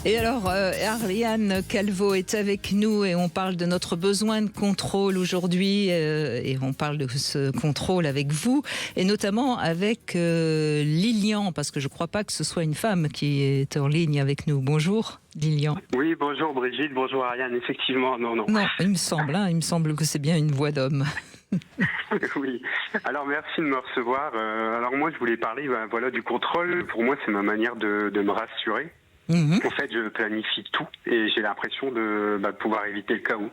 Et alors, Ariane Calvo est avec nous et on parle de notre besoin de contrôle aujourd'hui et on parle de ce contrôle avec vous et notamment avec Lilian, parce que je ne crois pas que ce soit une femme qui est en ligne avec nous. Bonjour Lilian. Oui, bonjour Brigitte, bonjour Ariane, effectivement, non. Non, il me semble que c'est bien une voix d'homme. Oui, alors merci de me recevoir. Alors moi je voulais parler du contrôle. Pour moi c'est ma manière de me rassurer. En fait, je planifie tout et j'ai l'impression de pouvoir éviter le chaos.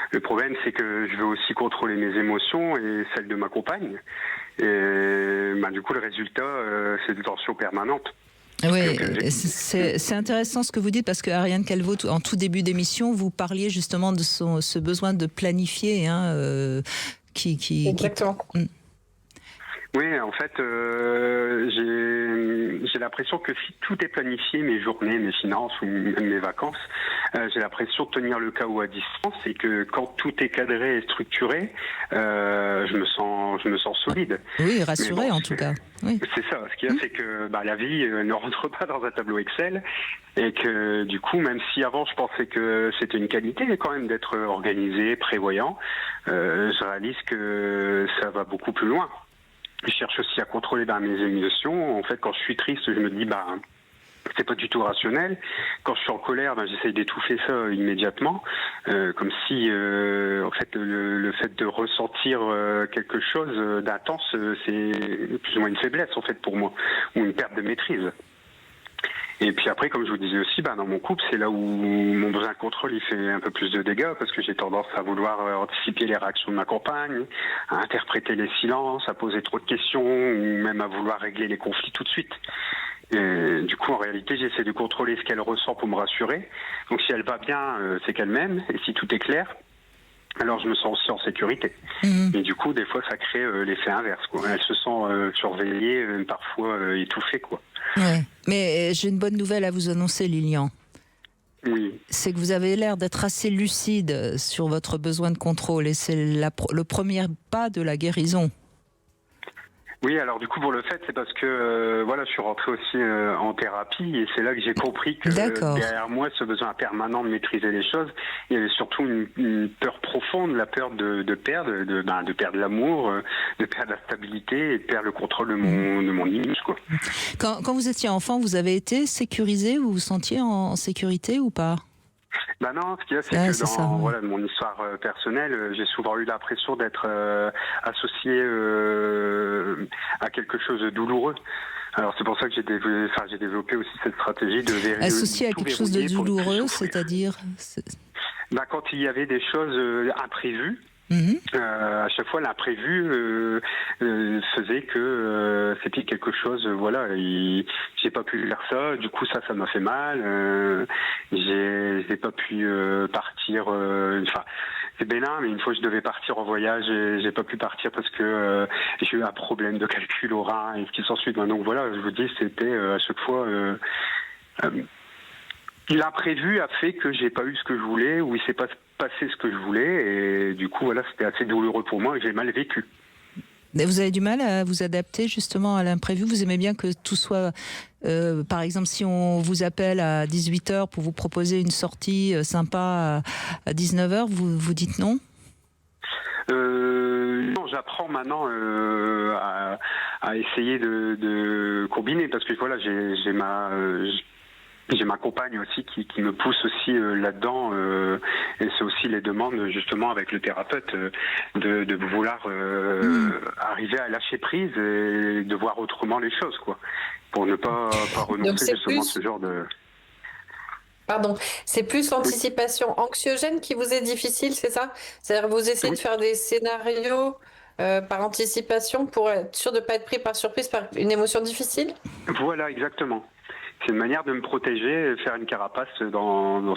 Le problème, c'est que je veux aussi contrôler mes émotions et celles de ma compagne. Et du coup, le résultat, c'est des tensions permanentes. Oui, c'est intéressant ce que vous dites parce que Ariane Calvo, en tout début d'émission, vous parliez justement de ce besoin de planifier, Exactement. Oui, en fait, j'ai l'impression que si tout est planifié, mes journées, mes finances ou même mes vacances, j'ai l'impression de tenir le chaos à distance et que quand tout est cadré et structuré, je me sens solide. Oui, rassuré en tout cas. Oui. C'est ça. Ce qu'il y a, c'est que la vie ne rentre pas dans un tableau Excel et que du coup, même si avant je pensais que c'était une qualité quand même d'être organisé, prévoyant, je réalise que ça va beaucoup plus loin. Je cherche aussi à contrôler mes émotions. En fait, quand je suis triste, je me dis c'est pas du tout rationnel. Quand je suis en colère, j'essaye d'étouffer ça immédiatement, comme si en fait le fait de ressentir quelque chose d'intense, c'est plus ou moins une faiblesse en fait pour moi, ou une perte de maîtrise. Et puis après, comme je vous disais aussi, dans mon couple, c'est là où mon besoin de contrôle il fait un peu plus de dégâts parce que j'ai tendance à vouloir anticiper les réactions de ma compagne, à interpréter les silences, à poser trop de questions ou même à vouloir régler les conflits tout de suite. Et du coup, en réalité, j'essaie de contrôler ce qu'elle ressent pour me rassurer. Donc si elle va bien, c'est qu'elle m'aime. Et si tout est clair, alors je me sens aussi en sécurité. Et du coup, des fois, ça crée l'effet inverse, quoi. Elle se sent surveillée, parfois étouffée, quoi. Ouais. Mais j'ai une bonne nouvelle à vous annoncer, Lilian. Oui. C'est que vous avez l'air d'être assez lucide sur votre besoin de contrôle et c'est le premier pas de la guérison. Oui, alors du coup pour le fait, c'est parce que je suis rentré aussi en thérapie et c'est là que j'ai compris que derrière moi, ce besoin permanent de maîtriser les choses, il y avait surtout une peur profonde, la peur de perdre, de perdre l'amour, de perdre la stabilité et de perdre le contrôle de mon image, quoi. Quand vous étiez enfant, vous avez été sécurisé, vous vous sentiez en sécurité ou pas ? Non, ce qu'il y a, c'est que dans mon histoire personnelle, j'ai souvent eu l'impression d'être associé à quelque chose de douloureux. Alors c'est pour ça que j'ai développé aussi cette stratégie de vérifier. Associé à quelque chose de douloureux, c'est-à-dire quand il y avait des choses imprévues. À chaque fois, l'imprévu faisait que c'était quelque chose. J'ai pas pu faire ça. Du coup, ça m'a fait mal. J'ai pas pu partir. C'est bénin, mais une fois je devais partir en voyage, j'ai pas pu partir parce que j'ai eu un problème de calcul au rein et ce qui s'ensuit. Donc voilà, je vous dis, c'était à chaque fois. L'imprévu a fait que j'ai pas eu ce que je voulais ou il s'est pas passé ce que je voulais et du coup c'était assez douloureux pour moi et j'ai mal vécu. Mais vous avez du mal à vous adapter justement à l'imprévu. Vous aimez bien que tout soit par exemple si on vous appelle à 18h pour vous proposer une sortie sympa à 19h, vous dites non? Non, j'apprends maintenant à essayer de combiner parce que j'ai ma compagne aussi qui me pousse aussi là-dedans et c'est aussi les demandes justement avec le thérapeute de vouloir arriver à lâcher prise et de voir autrement les choses, quoi, pour ne pas renoncer justement à ce genre de... Pardon, c'est plus l'anticipation anxiogène qui vous est difficile, c'est ça? C'est-à-dire vous essayez de faire des scénarios par anticipation pour être sûr de ne pas être pris par surprise par une émotion difficile? Voilà, exactement. C'est une manière de me protéger, faire une carapace en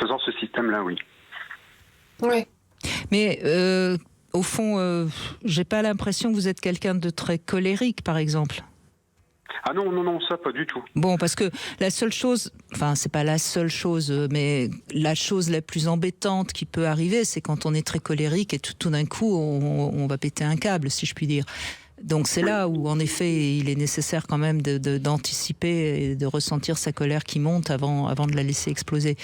faisant ce système-là, oui. Oui. Mais au fond, j'ai pas l'impression que vous êtes quelqu'un de très colérique, par exemple. Ah non, ça pas du tout. Bon, parce que la seule chose, enfin c'est pas la seule chose, mais la chose la plus embêtante qui peut arriver, c'est quand on est très colérique et tout d'un coup on va péter un câble, si je puis dire. Donc c'est là où, en effet, il est nécessaire quand même d'anticiper et de ressentir sa colère qui monte avant de la laisser exploser.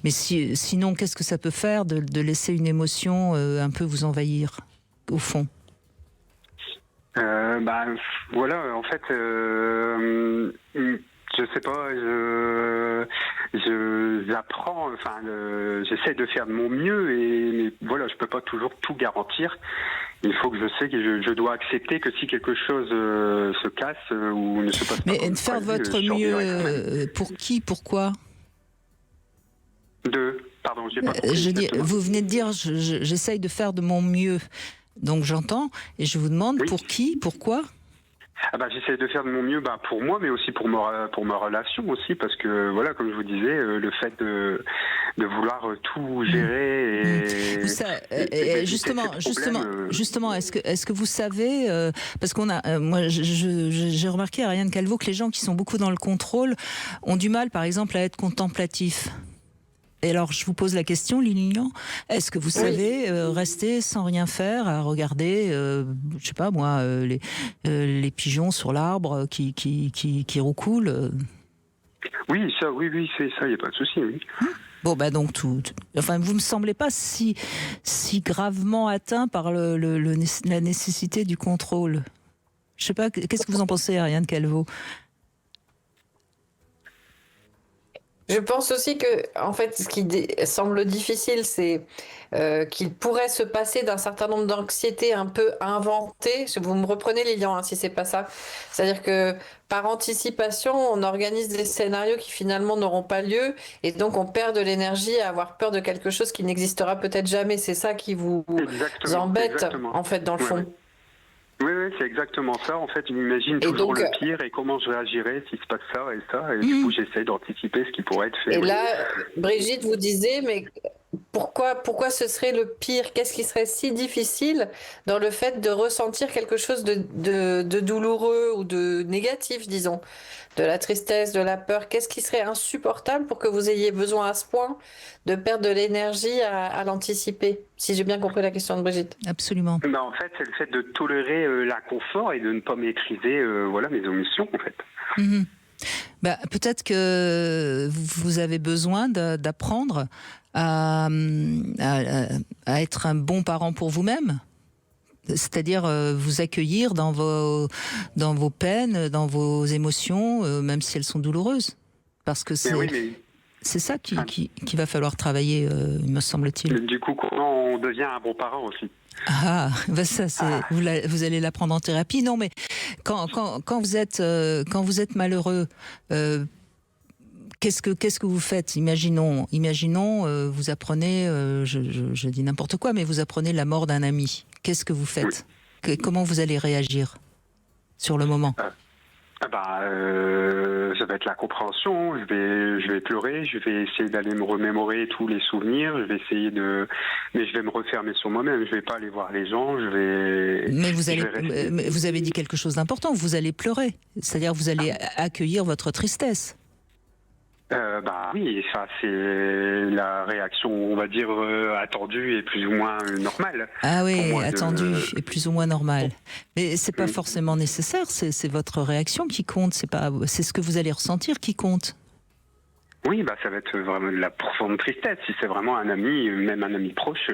Mais sinon, qu'est-ce que ça peut faire de laisser une émotion un peu vous envahir, au fond? Voilà, en fait, je sais pas, j'apprends, enfin, j'essaie de faire de mon mieux, mais voilà, je peux pas toujours tout garantir. Il faut que je sais que je dois accepter que si quelque chose se casse ou ne se passe pas. Mais faire votre mieux, pour qui, pourquoi? Pardon, j'ai pas compris. Je dis, vous venez de dire, j'essaye de faire de mon mieux. Donc j'entends, et je vous demande pour qui, pourquoi? J'essaie de faire de mon mieux pour moi, mais aussi pour ma relation aussi, parce que voilà, comme je vous disais, le fait de vouloir tout gérer justement, est-ce que vous savez, parce qu'on a, moi j'ai remarqué, Ariane Calvo, que les gens qui sont beaucoup dans le contrôle ont du mal, par exemple, à être contemplatifs. Et alors, je vous pose la question, Lilian, est-ce que vous savez rester sans rien faire, à regarder, je sais pas moi, les pigeons sur l'arbre qui roucoulent? Oui, c'est ça, il n'y a pas de souci, oui. Bon, donc enfin, vous me semblez pas si gravement atteint par la nécessité du contrôle. Je sais pas, qu'est-ce que vous en pensez, Ariane Calvo? Je pense aussi que, en fait, ce qui semble difficile, c'est qu'il pourrait se passer d'un certain nombre d'anxiétés un peu inventées. Vous me reprenez, Lilian, hein, si c'est pas ça. C'est-à-dire que par anticipation, on organise des scénarios qui finalement n'auront pas lieu, et donc on perd de l'énergie à avoir peur de quelque chose qui n'existera peut-être jamais. C'est ça qui vous embête, en fait, dans le fond. Oui, c'est exactement ça. En fait, je m'imagine toujours le pire et comment je réagirais s'il se passe ça. Et du coup, j'essaie d'anticiper ce qui pourrait être fait. Et là, Brigitte vous disait, mais pourquoi ce serait le pire? Qu'est-ce qui serait si difficile dans le fait de ressentir quelque chose de douloureux ou de négatif, disons, de la tristesse, de la peur? Qu'est-ce qui serait insupportable pour que vous ayez besoin à ce point de perdre de l'énergie à l'anticiper? Si j'ai bien compris la question de Brigitte. Absolument. En fait, c'est le fait de tolérer l'inconfort et de ne pas maîtriser mes émotions, en fait. Mmh. Peut-être que vous avez besoin d'apprendre à être un bon parent pour vous-même. C'est-à-dire vous accueillir dans vos peines, dans vos émotions, même si elles sont douloureuses. Parce que c'est ça qu'il va falloir travailler, me semble-t-il. Du coup, comment on devient un bon parent aussi? Vous allez l'apprendre en thérapie. Non, mais quand vous êtes malheureux, qu'est-ce que vous faites? Imaginons, vous apprenez, je dis n'importe quoi, mais vous apprenez la mort d'un ami. Qu'est-ce que vous faites? Comment vous allez réagir sur le moment? Ça va être la compréhension. Je vais pleurer. Je vais essayer d'aller me remémorer tous les souvenirs. Mais je vais me refermer sur moi-même. Je vais pas aller voir les gens. Mais vous avez dit quelque chose d'important. Vous allez pleurer. C'est-à-dire vous allez accueillir votre tristesse. Oui, ça c'est la réaction, on va dire, attendue et plus ou moins normale. Ah oui, attendue et plus ou moins normale. Mais c'est pas forcément nécessaire, c'est votre réaction qui compte, c'est ce que vous allez ressentir qui compte. Oui, ça va être vraiment de la profonde tristesse. Si c'est vraiment un ami, même un ami proche,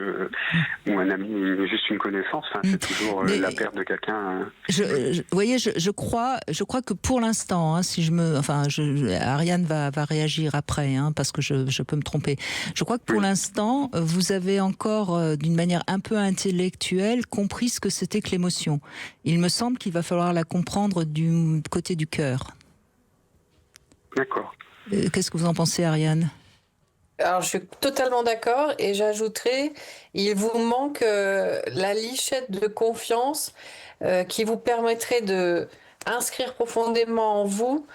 ou un ami, juste une connaissance, c'est toujours la perte de quelqu'un. Vous voyez, je crois que pour l'instant, Ariane va réagir après, parce que je peux me tromper. Je crois que pour l'instant, vous avez encore, d'une manière un peu intellectuelle, compris ce que c'était que l'émotion. Il me semble qu'il va falloir la comprendre du côté du cœur. D'accord. Qu'est-ce que vous en pensez, Ariane? Alors, je suis totalement d'accord et j'ajouterais, il vous manque la lichette de confiance qui vous permettrait de inscrire profondément en vous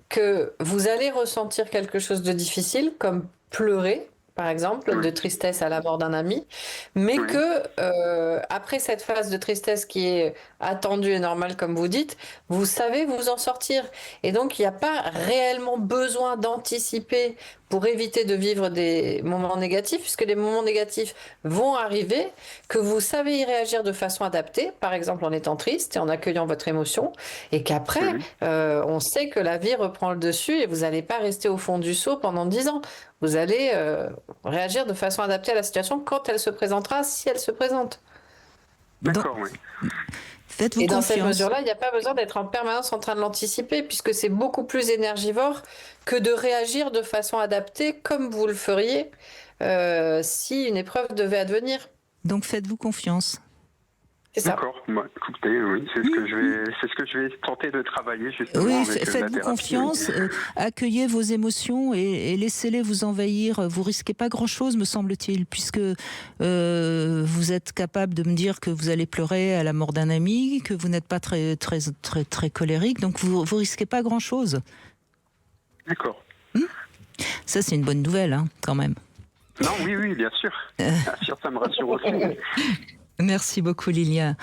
que vous allez ressentir quelque chose de difficile, comme pleurer, par exemple, de tristesse à la mort d'un ami, mais que après cette phase de tristesse qui est attendu et normal, comme vous dites, vous savez vous en sortir. Et donc, il n'y a pas réellement besoin d'anticiper pour éviter de vivre des moments négatifs, puisque les moments négatifs vont arriver, que vous savez y réagir de façon adaptée, par exemple en étant triste et en accueillant votre émotion, et qu'après, on sait que la vie reprend le dessus et vous n'allez pas rester au fond du seau pendant 10 ans. Vous allez réagir de façon adaptée à la situation quand elle se présentera, si elle se présente. D'accord, oui. Faites-vous Et dans confiance. cette mesure-là, il n'y a pas besoin d'être en permanence en train de l'anticiper, puisque c'est beaucoup plus énergivore que de réagir de façon adaptée, comme vous le feriez si une épreuve devait advenir. Donc faites-vous confiance. C'est ça. D'accord. Bah, écoutez, oui, c'est ce que je vais tenter de travailler justement. Oui, avec la faites-vous thérapie, confiance, oui. accueillez vos émotions et laissez-les vous envahir. Vous risquez pas grand-chose, me semble-t-il, puisque vous êtes capable de me dire que vous allez pleurer à la mort d'un ami, que vous n'êtes pas très colérique, donc vous risquez pas grand-chose. D'accord. Ça, c'est une bonne nouvelle, hein, quand même. Non, oui, bien sûr. Bien sûr, ça me rassure aussi. Merci beaucoup, Lilian.